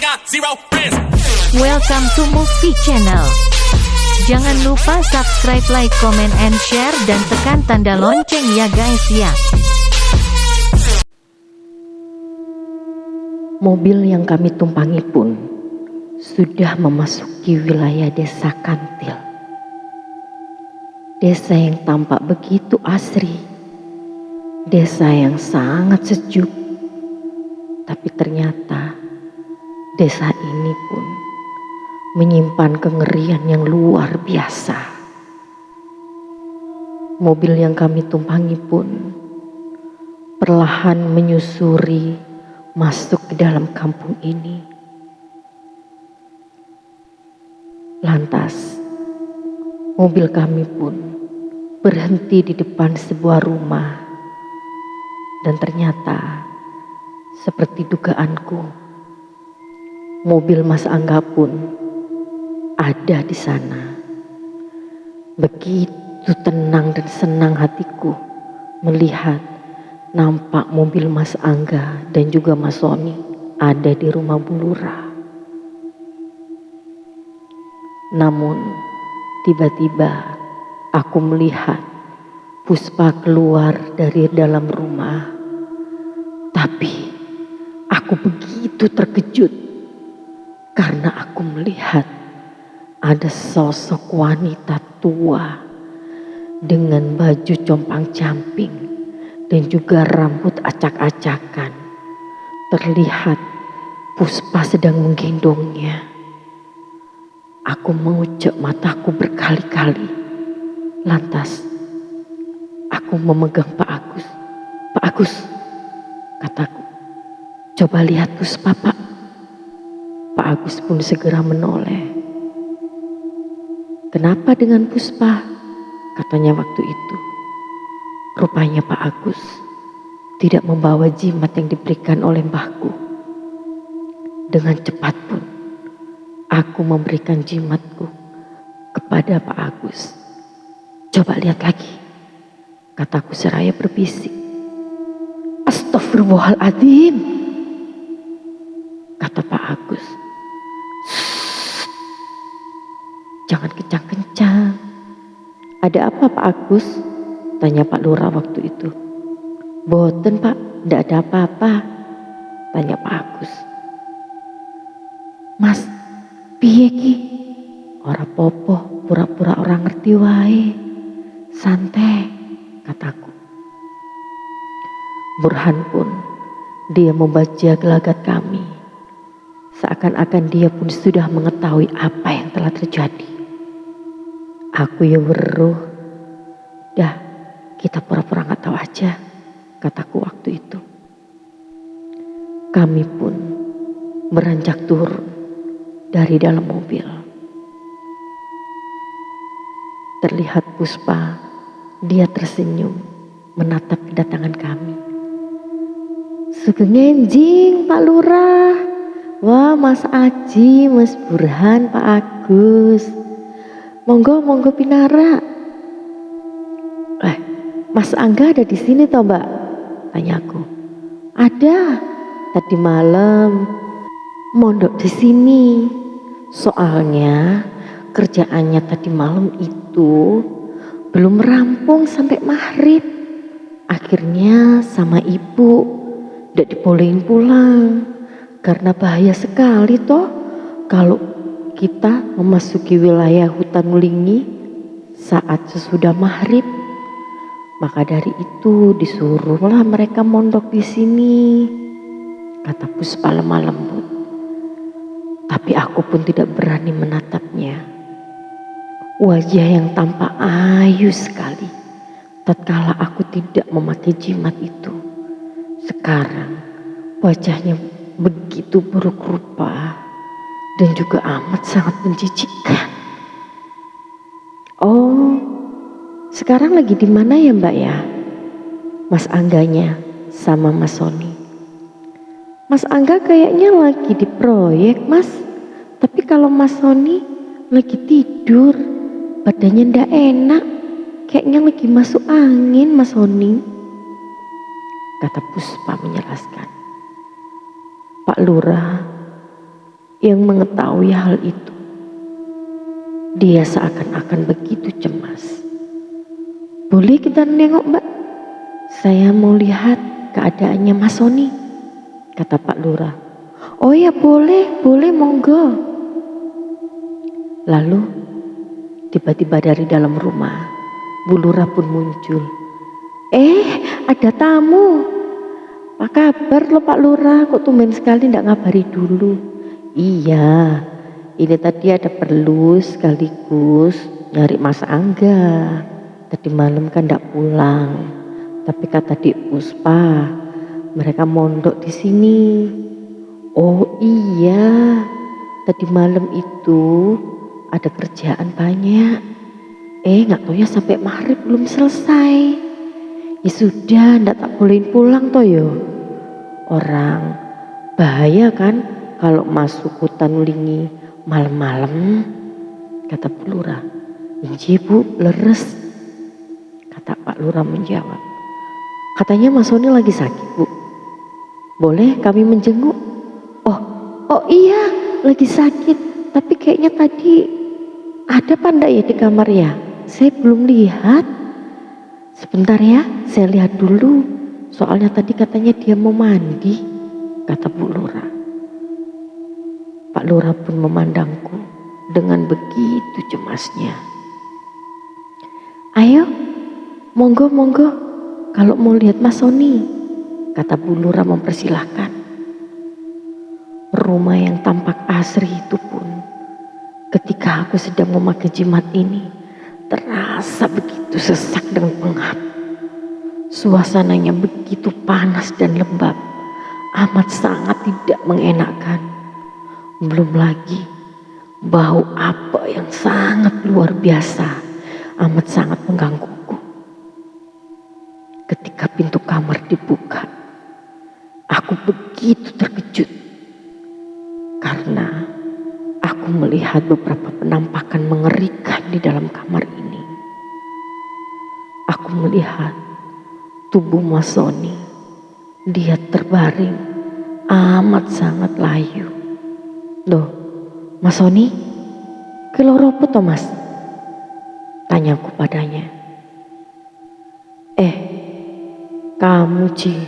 got zero friends. Welcome to Movie Channel. Jangan lupa subscribe, like, comment, and share, dan tekan tanda lonceng ya guys ya. Mobil yang kami tumpangi pun sudah memasuki wilayah desa Kantil. Desa yang tampak begitu asri, desa yang sangat sejuk, tapi ternyata desa ini pun menyimpan kengerian yang luar biasa. Mobil yang kami tumpangi pun perlahan menyusuri masuk ke dalam kampung ini. Lantas, mobil kami pun berhenti di depan sebuah rumah. Dan ternyata, seperti dugaanku, mobil Mas Angga pun ada di sana. Begitu tenang dan senang hatiku melihat nampak mobil Mas Angga dan juga Mas Sony ada di rumah Bu Lurah. Namun tiba-tiba aku melihat Puspa keluar dari dalam rumah. Tapi aku begitu terkejut karena aku melihat ada sosok wanita tua dengan baju compang-camping dan juga rambut acak-acakan. Terlihat Puspa sedang menggendongnya. Aku mengucek mataku berkali-kali. Lantas aku memegang Pak Agus. Pak Agus, kataku, coba lihat Puspa, Pak. Pak Agus pun segera menoleh. Kenapa dengan Puspa? Katanya waktu itu. Rupanya Pak Agus tidak membawa jimat yang diberikan oleh mbahku. Dengan cepat pun aku memberikan jimatku kepada Pak Agus. Coba lihat lagi, kataku seraya berbisik. Astagfirullahaladzim, kata Pak Agus. Jangan kencang-kencang. Ada apa Pak Agus? Tanya Pak Lurah waktu itu. Boten Pak, tidak ada apa-apa, tanya Pak Agus. Mas, piye ki? Ora popo, pura-pura orang ngerti wae. Santai, kataku. Burhan pun dia membaca gelagat kami. Seakan-akan dia pun sudah mengetahui apa yang telah terjadi. Aku ya weruh. Dah, kita pura-pura gak tahu aja, kataku waktu itu. Kami pun beranjak turun dari dalam mobil. Terlihat Puspa, dia tersenyum menatap kedatangan kami. Sugeng enjing Pak Lurah. Wah, Mas Aji, Mas Burhan, Pak Agus. Monggo pinara. Mas Angga ada di sini toh Mbak? Tanyaku. Ada. Tadi malam mondok di sini. Soalnya kerjaannya tadi malam itu belum rampung sampai maghrib. Akhirnya sama ibu tidak dibolehin pulang karena bahaya sekali toh kalau kita memasuki wilayah hutan Wulingi saat sesudah maghrib. Maka dari itu disuruhlah mereka mondok di sini, kata Puspa lemah lembut. Tapi aku pun tidak berani menatapnya. Wajah yang tampak ayu sekali tatkala aku tidak memakai jimat itu. Sekarang wajahnya begitu buruk rupa dan juga amat sangat menjijikkan. Oh, sekarang lagi di mana ya Mbak ya? Mas Angganya sama Mas Sony. Mas Angga kayaknya lagi di proyek Mas. Tapi kalau Mas Sony lagi tidur, badannya ndak enak. Kayaknya lagi masuk angin Mas Sony, kata Puspa menjelaskan. Pak Lurah yang mengetahui hal itu. Dia seakan-akan begitu cemas. "Boleh kita nengok, Mbak? Saya mau lihat keadaannya Mas Sony," kata Pak Lurah. "Oh ya boleh, monggo." Lalu tiba-tiba dari dalam rumah, Bu Lurah pun muncul. Ada tamu. "Apa kabar lo Pak Lurah? Kok tumben sekali ndak ngabari dulu?" "Iya, ini tadi ada perlu sekaligus nyari Mas Angga. Tadi malam kan ndak pulang. Tapi kata Dik Puspa, mereka mondok di sini." "Oh iya, tadi malam itu ada kerjaan banyak. Nggak taunya sampai maghrib belum selesai. Ya sudah, ndak tak bolehin pulang toh yo. Orang bahaya kan kalau masuk hutan Ulingi malam-malam," kata Bu Lurah. "Inji Bu, leres," kata Pak Lurah menjawab. "Katanya Mas Sony lagi sakit Bu. Boleh kami menjenguk?" Oh iya, lagi sakit. Tapi kayaknya tadi ada apa ya di kamar ya? Saya belum lihat. Sebentar ya, saya lihat dulu. Soalnya tadi katanya dia mau mandi," kata Bu Lurah. Pak Lurah pun memandangku dengan begitu cemasnya. "Ayo, monggo, kalau mau lihat Mas Sony," kata Bu Lurah mempersilahkan. Rumah yang tampak asri itu pun, ketika aku sedang memakai jimat ini, terasa begitu sesak dan pengap. Suasananya begitu panas dan lembab, amat sangat tidak mengenakan. Belum lagi bau apa yang sangat luar biasa, amat sangat menggangguku. Ketika pintu kamar dibuka, aku begitu terkejut karena aku melihat beberapa penampakan mengerikan di dalam kamar ini. Aku melihat tubuh Mas Sony. Dia terbaring amat sangat layu. "Loh, Mas Sony, keloro apa toh Mas?" tanyaku padanya. Kamu Ci,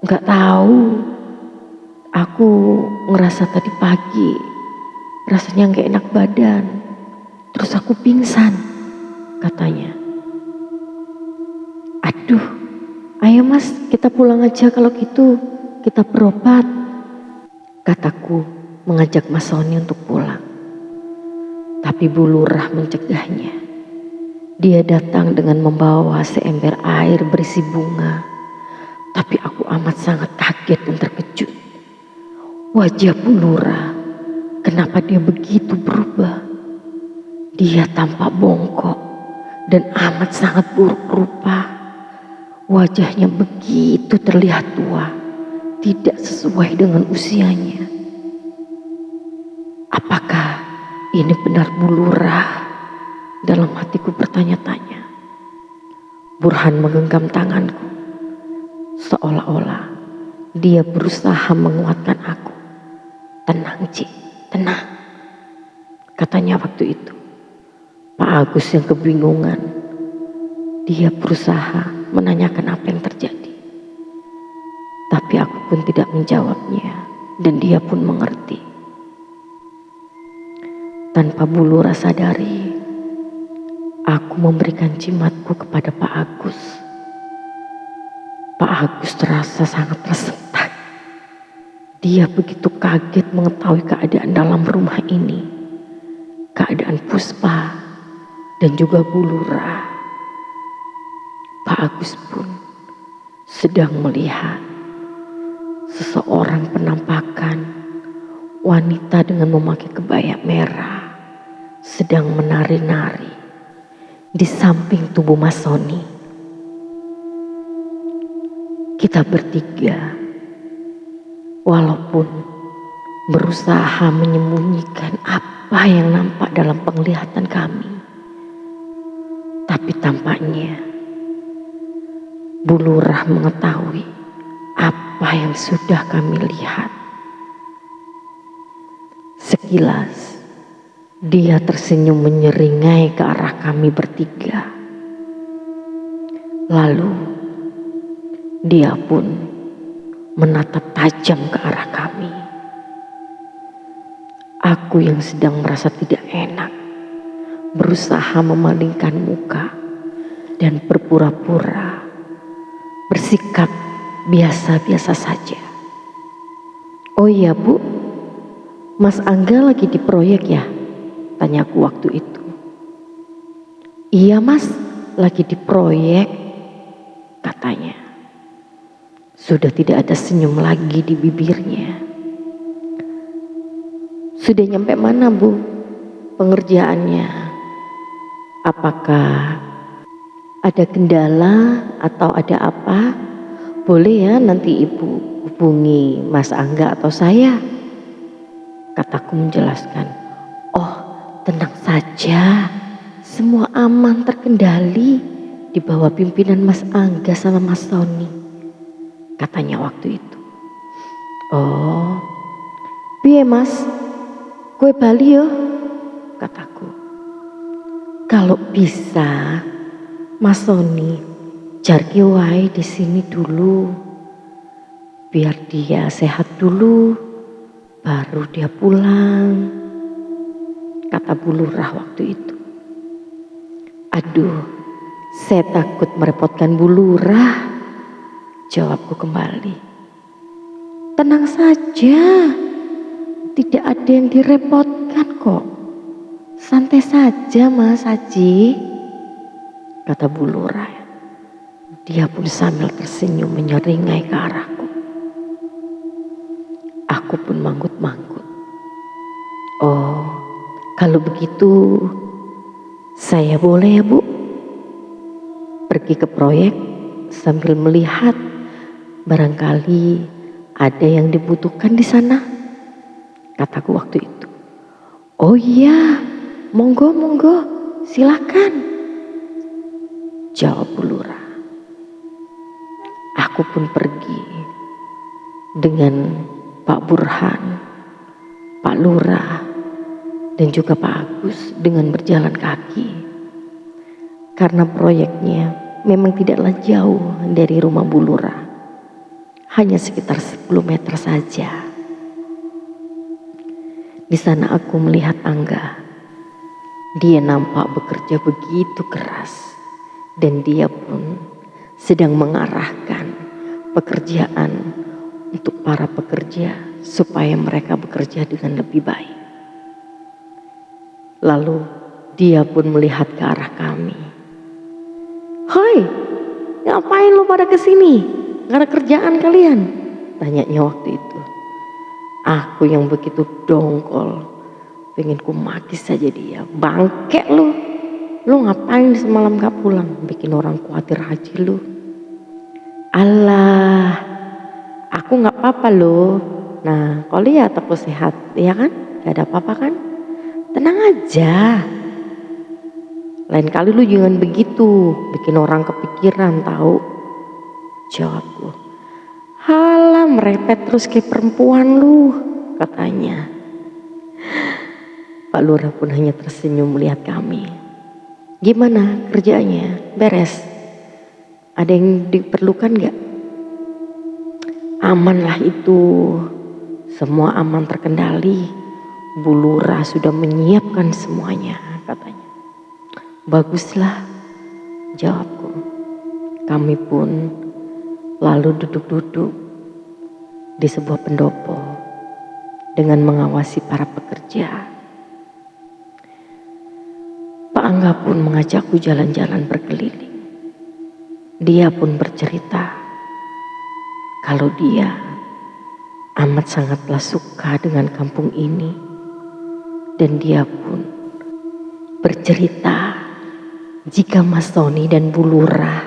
nggak tahu. Aku ngerasa tadi pagi rasanya nggak enak badan, terus aku pingsan," katanya. "Aduh, ayo Mas, kita pulang aja kalau gitu, kita berobat," kataku mengajak Mas Sony untuk pulang. Tapi Bu Lurah mencegahnya. Dia datang dengan membawa seember air berisi bunga. Tapi aku amat sangat kaget dan terkejut. Wajah Bu Lurah, kenapa dia begitu berubah? Dia tampak bongkok dan amat sangat buruk rupa. Wajahnya begitu terlihat tua, tidak sesuai dengan usianya. Apakah ini benar Bu Lurah? Dalam hatiku bertanya-tanya. Burhan menggenggam tanganku, seolah-olah dia berusaha menguatkan aku. "Tenang Ci, tenang," katanya waktu itu. Pak Agus yang kebingungan. Dia berusaha menanyakan apa yang terjadi. Tapi aku pun tidak menjawabnya dan dia pun mengerti. Tanpa Bu Lurah sadari, aku memberikan jimatku kepada Pak Agus. Pak Agus terasa sangat tersentak. Dia begitu kaget mengetahui keadaan dalam rumah ini. Keadaan Puspa dan juga Bu Lurah. Pak Agus pun sedang melihat seseorang penampakan wanita dengan memakai kebaya merah sedang menari-nari di samping tubuh Mas Sony. Kita bertiga, walaupun berusaha menyembunyikan apa yang nampak dalam penglihatan kami, tapi tampaknya Bu Lurah mengetahui apa yang sudah kami lihat. sekilas dia tersenyum menyeringai ke arah kami bertiga. Lalu dia pun menatap tajam ke arah kami. Aku yang sedang merasa tidak enak berusaha memalingkan muka dan berpura-pura bersikap biasa-biasa saja. "Oh iya Bu, Mas Angga lagi di proyek ya?" tanyaku waktu itu. "Iya Mas, lagi di proyek," katanya. Sudah tidak ada senyum lagi di bibirnya. "Sudah nyampe mana Bu pengerjaannya? Apakah ada kendala atau ada apa? Boleh ya nanti Ibu hubungi Mas Angga atau saya," kataku menjelaskan. "Oh, tenang saja, semua aman terkendali di bawah pimpinan Mas Angga sama Mas Sony," katanya waktu itu. "Oh, piye Mas, kue Bali yo," kataku. "Kalau bisa Mas Sony jarke wae di sini dulu, biar dia sehat dulu, baru dia pulang," kata Bu Lurah waktu itu. "Aduh, saya takut merepotkan Bu Lurah," jawabku kembali. "Tenang saja, tidak ada yang direpotkan kok. Santai saja Mas Haji," kata Bu Lurah. Dia pun sambil tersenyum menyeringai ke arahku. Aku pun manggut-manggut. "Oh, kalau begitu saya boleh ya Bu pergi ke proyek sambil melihat barangkali ada yang dibutuhkan di sana," kataku waktu itu. "Oh iya, monggo silakan," jawab Bu Lurah. Aku pun pergi dengan Pak Burhan, Pak Lurah, dan juga Pak Agus dengan berjalan kaki. Karena proyeknya memang tidaklah jauh dari rumah Bu Lurah, hanya sekitar 10 meter saja. Di sana aku melihat Angga. Dia nampak bekerja begitu keras dan dia pun sedang mengarahkan pekerjaan untuk para pekerja supaya mereka bekerja dengan lebih baik. Lalu dia pun melihat ke arah kami. "Hoi, ngapain lo pada kesini? Gak ada kerjaan kalian?" tanyanya waktu itu. Aku yang begitu dongkol, pengen ku maki saja dia. "Bangke lu ngapain semalam gak pulang? Bikin orang khawatir haji lu." "Alah, aku gak apa-apa loh. Nah, kau lihat aku sehat, ya kan? Gak ada apa-apa kan? Tenang aja. Lain kali lu jangan begitu, bikin orang kepikiran tahu," jawabku. "Halah, merepet terus kayak perempuan lu," katanya. Pak Lurah pun hanya tersenyum melihat kami. "Gimana kerjanya? Beres? Ada yang diperlukan gak?" "Aman lah itu, semua aman terkendali. Bu Lurah sudah menyiapkan semuanya," katanya. "Baguslah," jawabku. Kami pun lalu duduk-duduk di sebuah pendopo dengan mengawasi para pekerja. Pak Angga pun mengajakku jalan-jalan berkeliling. Dia pun bercerita kalau dia amat sangatlah suka dengan kampung ini, dan dia pun bercerita jika Mas Sony dan Bu Lurah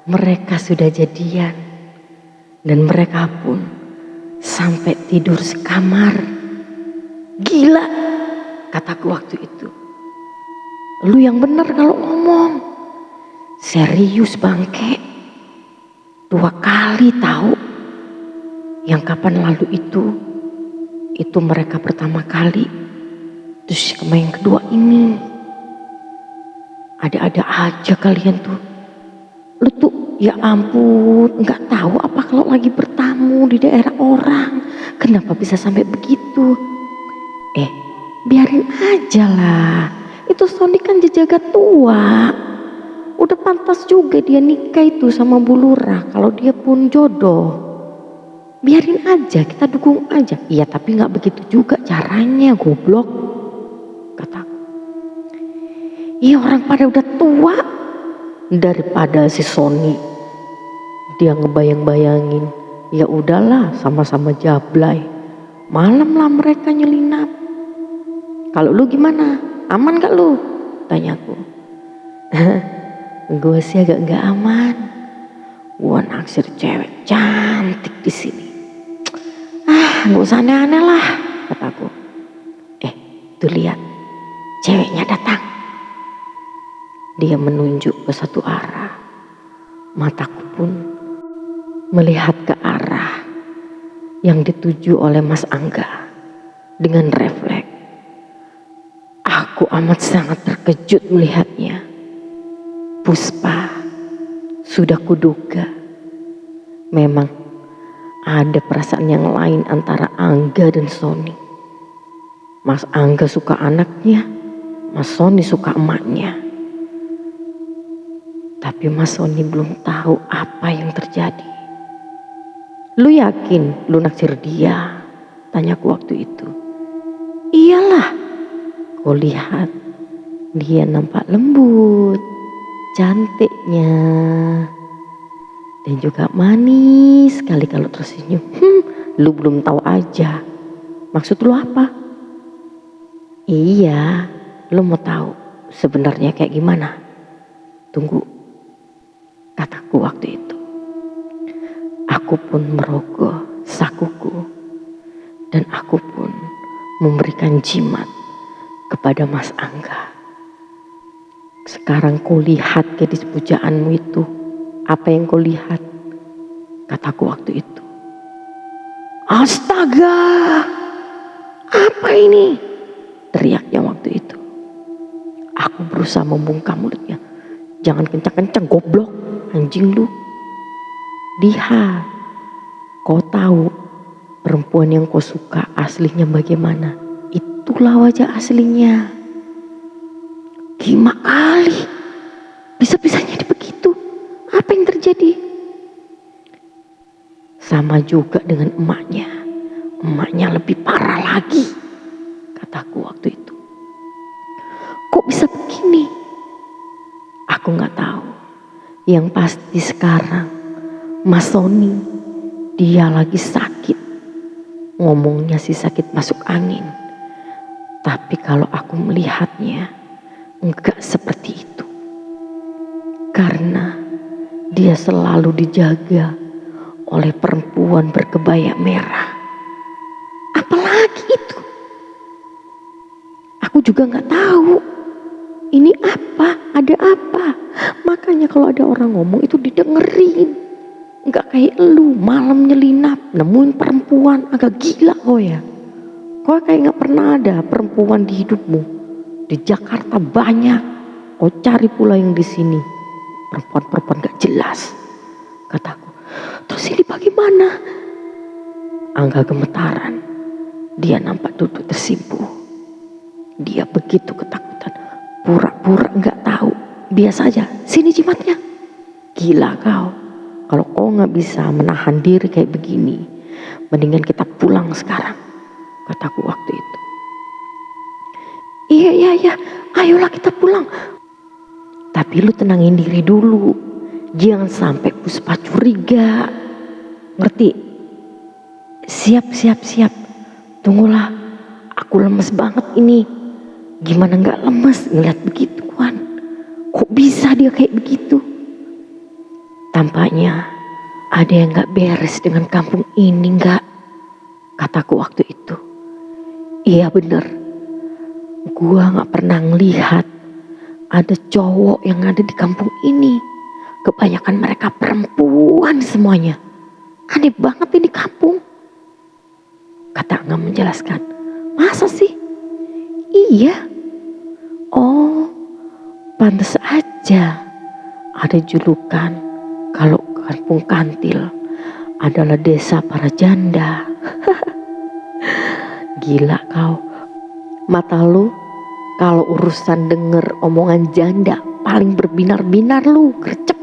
mereka sudah jadian dan mereka pun sampai tidur sekamar. "Gila," kataku waktu itu. "Lu yang bener kalau ngomong. Serius bangke. 2 kali tahu. Yang kapan lalu itu Itu mereka pertama kali. Terus sama yang kedua ini. Ada-ada aja kalian tuh. Lu tuh ya ampun, gak tahu apa kalau lagi bertamu di daerah orang. Kenapa bisa sampai begitu? Biarin aja lah. Itu Sony kan jagat tua. Udah pantas juga dia nikah itu sama Bu Lurah kalau dia pun jodoh. Biarin aja, kita dukung aja. Iya tapi gak begitu juga caranya, goblok. Kataku. Iya orang pada udah tua. Daripada si Sony dia ngebayang-bayangin, ya udahlah sama-sama jablay. Malam lah mereka nyelinap. Kalau lu gimana? Aman gak lu? Tanyaku. Gue sih agak nggak aman. Gue naksir cewek cantik di sini. Nggak usah aneh-aneh lah, kataku. Tuh lihat, ceweknya datang. Dia menunjuk ke satu arah. Mataku pun melihat ke arah yang dituju oleh Mas Angga dengan refleks. Aku amat sangat terkejut melihatnya. Puspa, sudah kuduga. Memang ada perasaan yang lain antara Angga dan Sony. Mas Angga suka anaknya, Mas Sony suka emaknya. Tapi Mas Sony belum tahu apa yang terjadi. Lu yakin lu naksir dia? Tanyaku waktu itu. Iyalah, kau lihat dia nampak lembut, cantiknya, dan juga manis sekali kalau tersenyum. Lu belum tahu aja. Maksud lu apa? Iya, lu mau tahu sebenarnya kayak gimana? Tunggu, kataku waktu itu. Aku pun merogoh sakuku dan aku pun memberikan jimat kepada Mas Angga. Sekarang kau lihat gadis pujaanmu itu. Apa yang kau lihat? Kataku waktu itu. Astaga, apa ini? Teriaknya waktu itu. Aku berusaha membungkam mulutnya. Jangan kencang-kencang goblok, anjing lu. Lihat, kau tahu perempuan yang kau suka aslinya bagaimana? Itulah wajah aslinya. Gimana kali? Bisa-bisanya dia begitu. Apa yang terjadi? Sama juga dengan emaknya. Emaknya lebih parah lagi. Kataku waktu itu. Kok bisa begini? Aku gak tahu. Yang pasti sekarang Mas Sony dia lagi sakit. Ngomongnya sih sakit masuk angin. Tapi kalau aku melihatnya enggak seperti itu. Karena dia selalu dijaga oleh perempuan berkebaya merah. Apalagi itu? Aku juga gak tahu. Ini apa? Ada apa? Makanya kalau ada orang ngomong itu didengerin. Enggak kayak lu malam nyelinap nemuin perempuan. Agak gila kau ya. Kau kayak gak pernah ada perempuan di hidupmu. Di Jakarta banyak. Kau cari pula yang di sini. Perempuan-perempuan gak jelas. Kataku. Terus ini bagaimana? Angga gemetaran. Dia nampak duduk tersimpuh. Dia begitu ketakutan. Pura-pura gak tahu. Biasa aja. Sini jimatnya. Gila kau. Kalau kau gak bisa menahan diri kayak begini. Mendingan kita pulang sekarang. Kataku waktu itu. Iya. Ayolah kita pulang. Tapi lu tenangin diri dulu. Jangan sampai Puspa curiga. Ngerti? Siap. Tunggulah. Aku lemes banget ini. Gimana gak lemes ngeliat begituan. Kok bisa dia kayak begitu? Tampaknya ada yang gak beres dengan kampung ini gak? Kataku waktu itu. Iya bener. Gua gak pernah ngelihat ada cowok yang ada di kampung ini. Kebanyakan mereka perempuan semuanya. Aneh banget ini kampung. Kata kata Angga menjelaskan. Masa sih? Iya. Oh, pantas aja ada julukan kalau Kampung Kantil adalah desa para janda. Gila kau. Mata lu kalau urusan denger omongan janda paling berbinar-binar lu, gercep.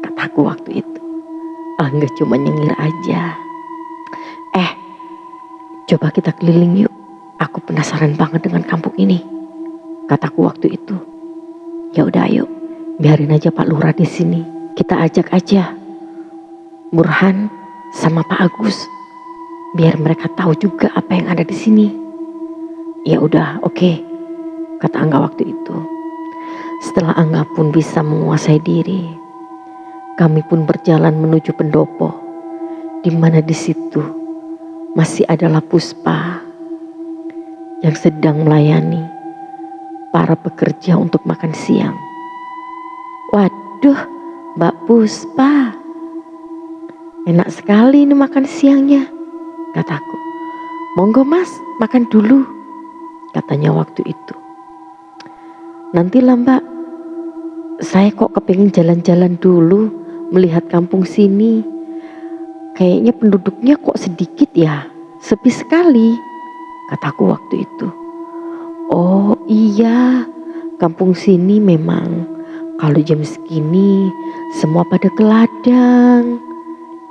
Kataku waktu itu. Angga cuma nyengir aja. Coba kita keliling yuk. Aku penasaran banget dengan kampung ini. Kataku waktu itu. Ya udah ayo, biarin aja Pak Lurah di sini. Kita ajak aja Burhan sama Pak Agus. Biar mereka tahu juga apa yang ada di sini. Ya udah, oke, kata Angga waktu itu. Setelah Angga pun bisa menguasai diri, kami pun berjalan menuju pendopo, di mana di situ masih adalah Puspa yang sedang melayani para pekerja untuk makan siang. Waduh, Mbak Puspa, enak sekali ini makan siangnya, kataku. Monggo Mas, makan dulu, katanya waktu itu. Nantilah Mbak, saya kok kepingin jalan-jalan dulu melihat kampung sini. Kayaknya penduduknya kok sedikit ya, sepi sekali, kataku waktu itu. Oh iya, kampung sini memang kalau jam segini semua pada ke ladang,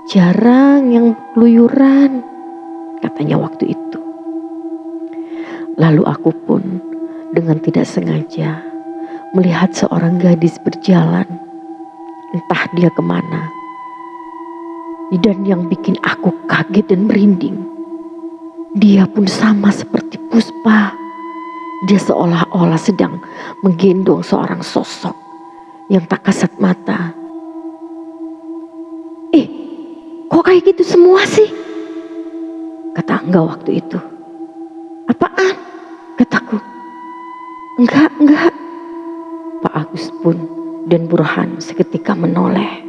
jarang yang keluyuran, katanya waktu itu. Lalu aku pun dengan tidak sengaja melihat seorang gadis berjalan, entah dia kemana. Dan yang bikin aku kaget dan merinding, dia pun sama seperti Puspa. Dia seolah-olah sedang menggendong seorang sosok yang tak kasat mata. Kok kayak gitu semua sih? Kata Angga waktu itu. Apaan? Kataku. Enggak. Pak Agus pun dan Burhan seketika menoleh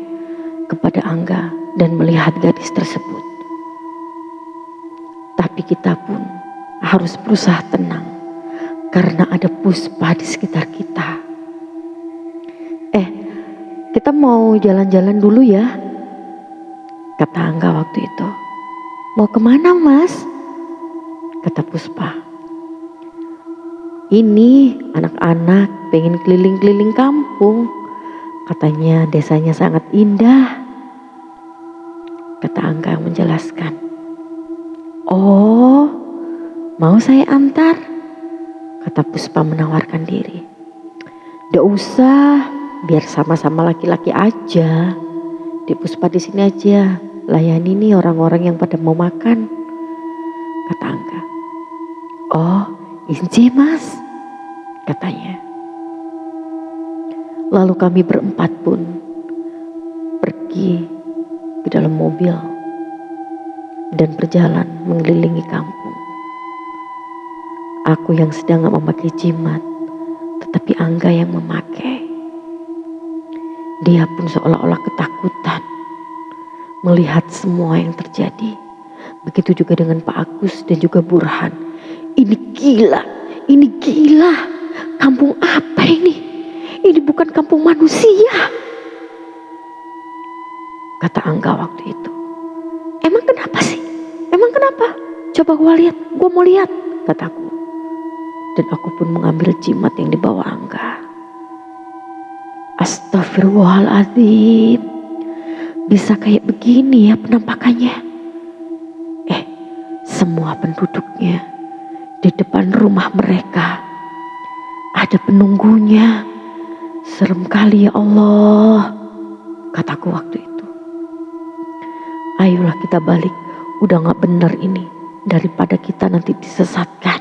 kepada Angga dan melihat gadis tersebut. Tapi kita pun harus berusaha tenang karena ada Puspa di sekitar kita. Kita mau jalan-jalan dulu ya, kata Angga waktu itu. Mau kemana Mas? Kata Puspa. Ini anak-anak pengen keliling-keliling kampung. Katanya desanya sangat indah, kata Angga yang menjelaskan. Oh, mau saya antar? Kata Puspa menawarkan diri. Nggak usah, biar sama-sama laki-laki aja. Di Puspa di sini aja, layani nih orang-orang yang pada mau makan, kata Angga. Oh, inci Mas, katanya. Lalu kami berempat pun pergi ke dalam mobil dan berjalan mengelilingi kampung. Aku yang sedang gak memakai jimat, tetapi Angga yang memakai. Dia pun seolah-olah ketakutan melihat semua yang terjadi. Begitu juga dengan Pak Agus dan juga Burhan. Ini gila. Kampung apa ini? Ini bukan kampung manusia, kata Angga waktu itu. Emang kenapa sih? Emang kenapa? Coba gua mau lihat, kataku. Dan aku pun mengambil jimat yang dibawa Angga. Astagfirullahaladzim, bisa kayak begini ya penampakannya. Semua penduduknya di depan rumah mereka ada penunggunya. Serem kali ya Allah, kataku waktu itu. Ayolah kita balik, udah gak bener ini, daripada kita nanti disesatkan.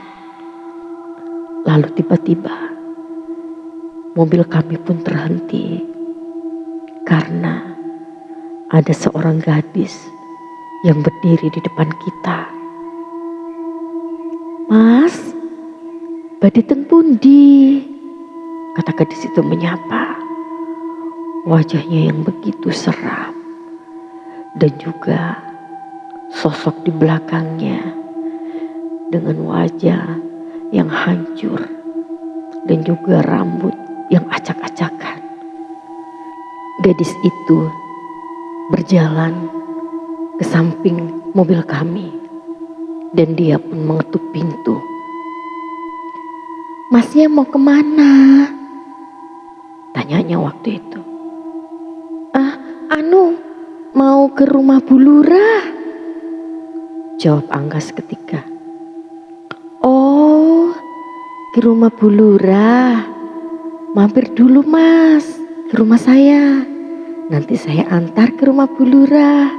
Lalu tiba-tiba mobil kami pun terhenti karena ada seorang gadis yang berdiri di depan kita. Mas, badhe teng pundi? Kata gadis itu menyapa. Wajahnya yang begitu seram dan juga sosok di belakangnya dengan wajah yang hancur dan juga rambut yang acak-acakan. Gadis itu berjalan ke samping mobil kami dan dia pun mengetuk pintu. "Masnya mau kemana?" tanyanya waktu itu. Mau ke rumah Bu Lurah," jawab Angga seketika. "Oh, ke rumah Bu Lurah. Mampir dulu Mas ke rumah saya. Nanti saya antar ke rumah Bu Lurah,"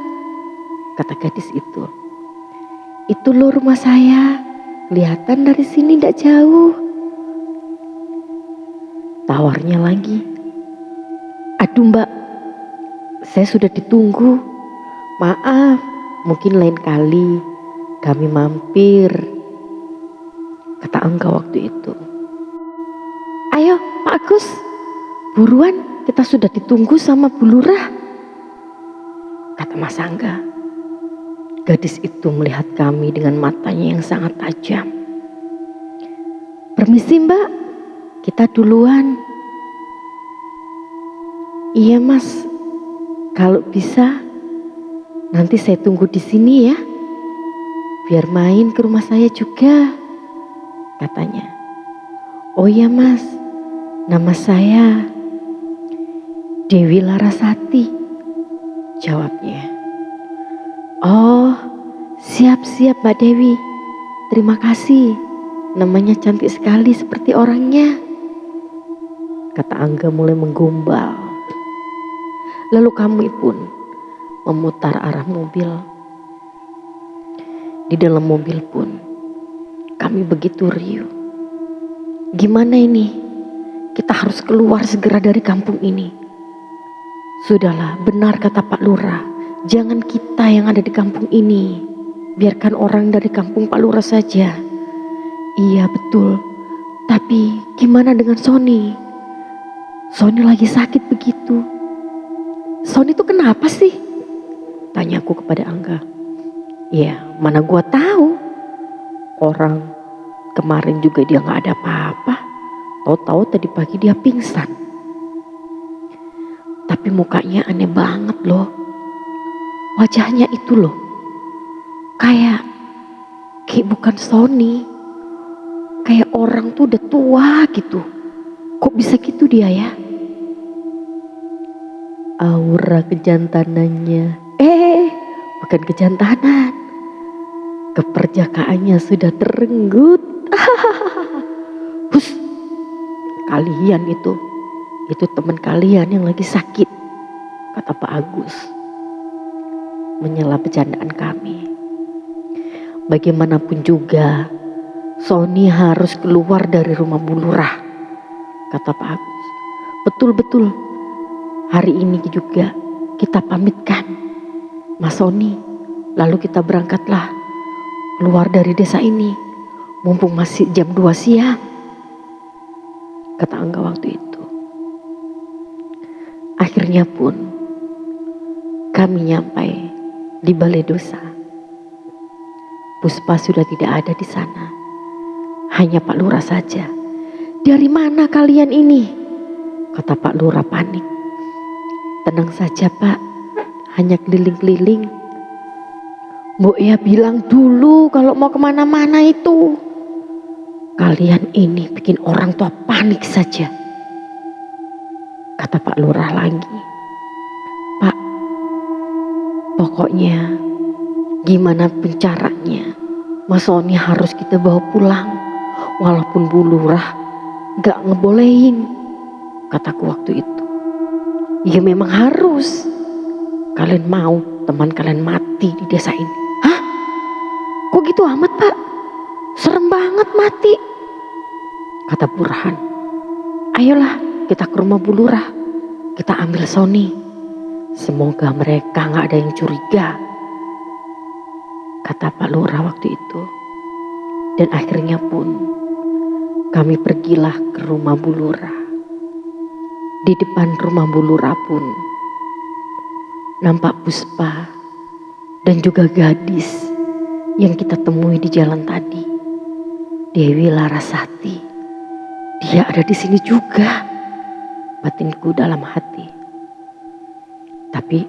kata gadis itu. "Itu loh rumah saya. Kelihatan dari sini tidak jauh," tawarnya lagi. "Aduh Mbak, saya sudah ditunggu. Maaf, mungkin lain kali kami mampir," kata Angga waktu itu. "Ayo Pak Agus, buruan, kita sudah ditunggu sama Bu Lurah," kata Mas Angga. Gadis itu melihat kami dengan matanya yang sangat tajam. "Permisi Mbak, kita duluan." "Iya Mas, kalau bisa nanti saya tunggu di sini ya, biar main ke rumah saya juga," katanya. "Oh ya Mas, nama saya Dewi Larasati," jawabnya. "Oh, siap-siap Mbak Dewi. Terima kasih. Namanya cantik sekali seperti orangnya," kata Angga mulai menggombal. Lalu kami pun memutar arah mobil. Di dalam mobil pun kami begitu riuh. Gimana ini? Kita harus keluar segera dari kampung ini. Sudahlah, benar kata Pak Lurah. Jangan kita yang ada di kampung ini. Biarkan orang dari kampung Pak Lurah saja. Iya betul. Tapi gimana dengan Sony? Sony lagi sakit begitu. Sony itu kenapa sih? Tanyaku kepada Angga. Ya mana gua tahu. Orang kemarin juga dia gak ada apa-apa. Tahu-tahu tadi pagi dia pingsan. Tapi mukanya aneh banget loh. Wajahnya itu loh. Kayak bukan Sony. Kayak orang tuh udah tua gitu. Kok bisa gitu dia ya? Aura kejantanannya. Bukan kejantanan. Keperjakaannya sudah terenggut. Hus, kalian itu teman kalian yang lagi sakit, kata Pak Agus. Menyela bercandaan kami. Bagaimanapun juga, Sony harus keluar dari rumah Bu Lurah, kata Pak Agus. Betul-betul, hari ini juga kita pamitkan Mas Sony, lalu kita berangkatlah keluar dari desa ini, mumpung masih jam 2 siang, kata Angga waktu itu. Akhirnya pun kami nyampai di balai desa. Puspa sudah tidak ada di sana, hanya Pak Lurah saja. Dari mana kalian ini? Kata Pak Lurah panik. Tenang saja Pak, hanya keliling-keliling. Mbok ya bilang dulu kalau mau kemana-mana itu. Kalian ini bikin orang tua panik saja, kata Pak Lurah lagi. Pak, pokoknya gimana pun caranya Mas Sony harus kita bawa pulang. Walaupun Bu Lurah gak ngebolehin, kataku waktu itu. Ya memang harus. Kalian mau teman kalian mati di desa ini? Hah? Kok gitu amat Pak? Serem banget mati, kata Burhan. Ayolah kita ke rumah Bu Lurah, kita ambil Sony. Semoga mereka gak ada yang curiga, kata Pak Lurah waktu itu. Dan akhirnya pun kami pergilah ke rumah Bu Lurah. Di depan rumah Bu Lurah pun nampak Puspa dan juga gadis yang kita temui di jalan tadi. Dewi Larasati. Dia ada di sini juga. Batinku dalam hati. Tapi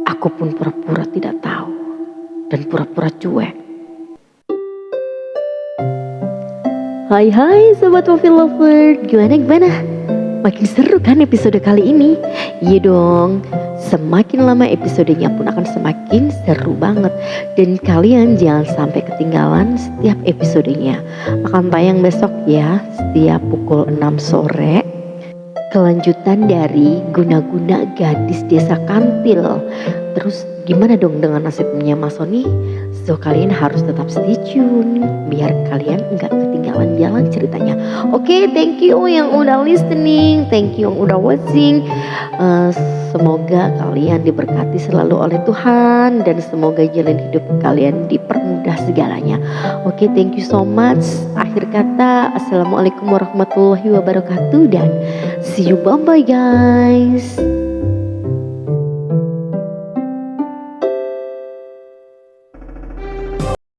aku pun pura-pura tidak tahu dan pura-pura cuek. Hai sobat Movie Lover, gimana? Makin seru kan episode kali ini? Iya dong, semakin lama episodenya pun akan semakin seru banget. Dan kalian jangan sampai ketinggalan setiap episodenya. Akan tayang besok ya, setiap pukul 6 sore. Kelanjutan dari Guna-Guna Gadis Desa Kantil. Terus gimana dong dengan nasibnya Mas Sony? So kalian harus tetap stay tune biar kalian nggak ketinggalan jalan ceritanya. Oke, thank you yang udah listening, thank you yang udah watching. Semoga kalian diberkati selalu oleh Tuhan dan semoga jalan hidup kalian dipermudah segalanya. Oke, thank you so much. Akhir kata, assalamualaikum warahmatullahi wabarakatuh dan see you, bye bye guys.